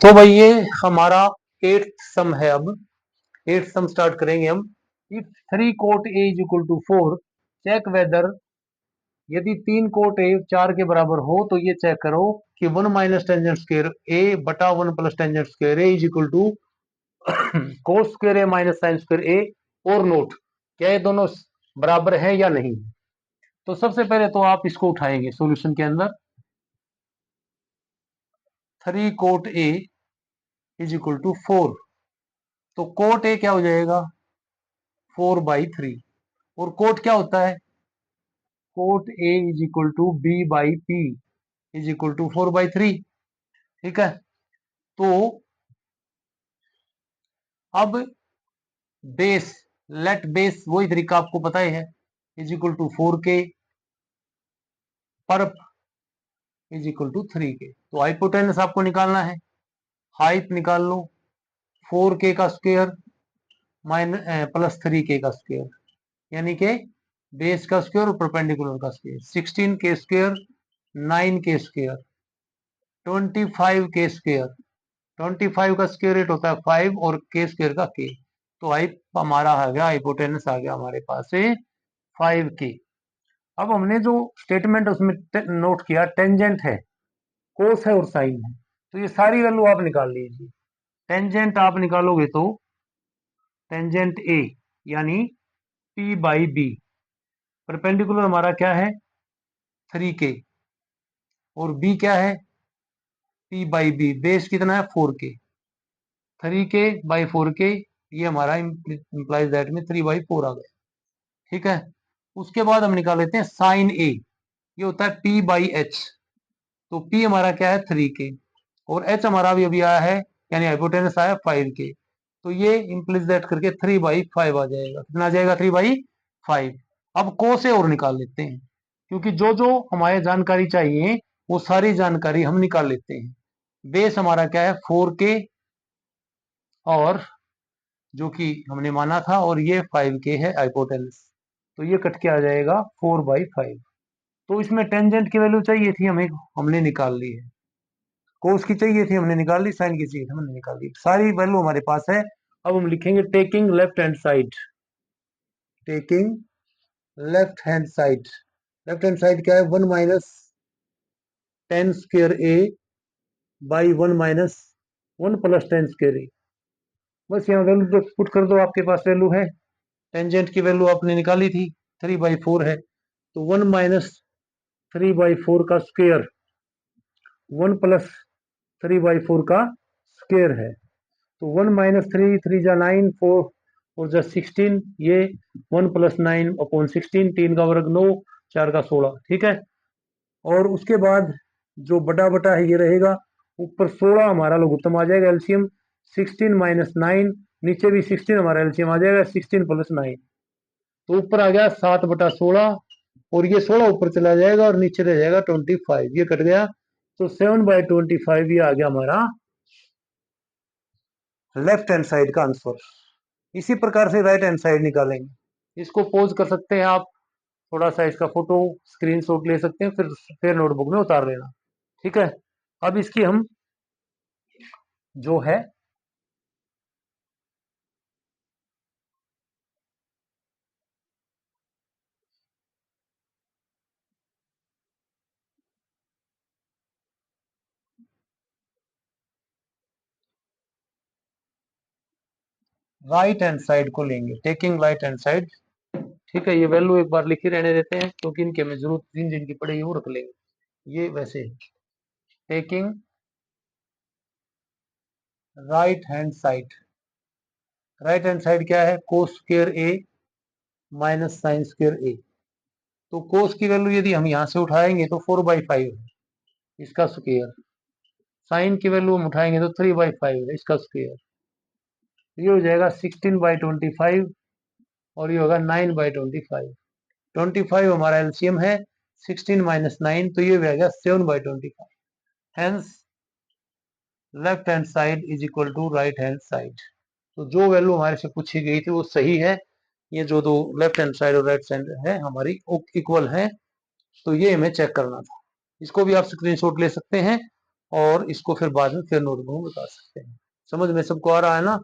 तो भाई ये हमारा 8th सम है। अब 8th सम स्टार्ट करेंगे हम। If 3 cot a is equal to 4, check whether, यदि 3 cot a 4 के बराबर हो तो ये चेक करो कि 1 माइनस टेंजेंट स्क्वायर a बटा 1 plus tangent square a is equal to cos square a minus sine square a और नोट, क्या ये दोनों बराबर है या नहीं। तो सबसे पहले तो आप इसको उठाएंगे सॉल्यूशन के अंदर। 3 cot a is equal to 4, तो कोट ए क्या हो जाएगा 4/3। और कोट क्या होता है, cot a is equal to B/P is equal to 4/3। ठीक है, तो अब बेस, लेट बेस, वही तरीका आपको पता ही है, is equal to 4K, perp is equal to 3K। तो हाइपोटेनस आपको निकालना है, हाइट निकाल लो 4K का स्क्वायर माइनस प्लस 3K का स्क्वायर, यानी कि बेस का स्क्वायर और परपेंडिकुलर का square. 16K square, 9K square, 25K square. 25 का स्क्वायर रूट होता है 5 और K स्क्वायर का K। तो हाइप हमारा आ गया, हाइपोटेनस आ गया हमारे पास से 5K। अब हमने जो स्टेटमेंट उसमें नोट किया, टेंजेंट है, कोस है और साइन है, तो ये सारी वैल्यू आप निकाल लीजिए। टेंजेंट आप निकालोगे तो टेंजेंट ए यानी P/B, परपेंडिकुलर हमारा क्या है 3K, और B क्या है P/B, बेस कितना है 4K, 3K/4K, ये हमारा इंप्लाइज दैट में 3/4 आ गया। ठीक है, उसके बाद हम निकाल लेते हैं साइन ए, ये होता है P/H। तो P हमारा क्या है 3K और H हमारा भी अभी आया है, यानी हाइपोटेनस आया 5K। तो ये इंप्लाइज दैट करके 3/5 आ जाएगा। कितना आ जाएगा 3/5। अब को से और निकाल लेते हैं, क्योंकि जो जो हमारे जानकारी चाहिए वो सारी जानकारी हम निकाल लेते हैं। बेस हमारा क्या है 4K, और जो कि हमने माना था, और ये 5K है हाइपोटेनस, तो ये कट के आ जाएगा 4/5। तो इसमें टेंजेंट की वैल्यू चाहिए थी हमें, हमने निकाल ली है। कोस की चाहिए थी, हमने निकाल ली। साइन की चाहिए थी, हमने निकाल ली। सारी वैल्यू हमारे पास है। अब हम लिखेंगे taking left hand side, taking left hand side. Left hand side क्या है 1 minus ten square A by 1 minus 1 plus ten square A. बस यहाँ वैल्यू पुट कर दो, आपके पास वैल्यू है। टेंजेंट की वैल्यू आपने निकाली थी 3/4 है, तो 1 माइनस 3/4 का स्क्वायर 1 प्लस 3/4 का स्क्वायर है। तो 1 माइनस 3, 3 जा 9, 4 और जा 16, ये 1 प्लस 9/16, 3 का वर्ग 9, 4 का 16। ठीक है, और उसके बाद जो बटा बटा है ये रहेगा, ऊपर 16 हमारा लघुत्तम आ जाएगा एलसीएम, 16 माइनस 9, नीचे भी 16 हमारा एलसीएम आ जाएगा, 16 प्लस 9। तो ऊपर आ गया 7/16, और ये 16 ऊपर चला जाएगा और नीचे रह जाएगा 25, ये कट गया। तो 7/25 ये आ गया हमारा लेफ्ट हैंड साइड का आंसर। इसी प्रकार से राइट हैंड साइड निकालेंगे। इसको पोज कर सकते हैं आप, थोड़ा सा इसका फोटो स्क्रीनशॉट ले सकते हैं, फिर नोटबुक में उतार लेना। ठीक है, अब इसकी हम जो है राइट हैंड साइड को लेंगे, टेकिंग राइट हैंड साइड। ठीक है, ये वैल्यू एक बार लिखी रहने देते हैं, क्योंकि इनके हमें जरूरत जिन जिनकी पड़ेगी वो रख लेंगे। ये वैसे taking right hand side, right hand side क्या है कोस स्क्वायर ए माइनस साइन स्क्वायर ए। तो कोस की वैल्यू यदि हम यहां से उठाएंगे तो 4/5 है, इसका स्क्वायर। साइन की वैल्यू हम उठाएंगे तो 3/5 है, इसका स्क्वायर। ये हो जाएगा 16/25, और ये होगा 9/25। 25 हमारा एलसीएम है, 16 माइनस 9, तो ये भी आ गया 7/25। Hence left hand side is equal to right hand side. तो जो वैल्यू हमारे से पूछी गई थी वो सही है। ये जो दो लेफ्ट हैंड साइड और राइट साइड है हमारी इक्वल है, तो ये हमें चेक करना था। इसको भी आप स्क्रीनशॉट ले सकते हैं और इसको फिर बाद में फिर नोटबुक में बता सकते हैं। समझ में सबको आ रहा है ना?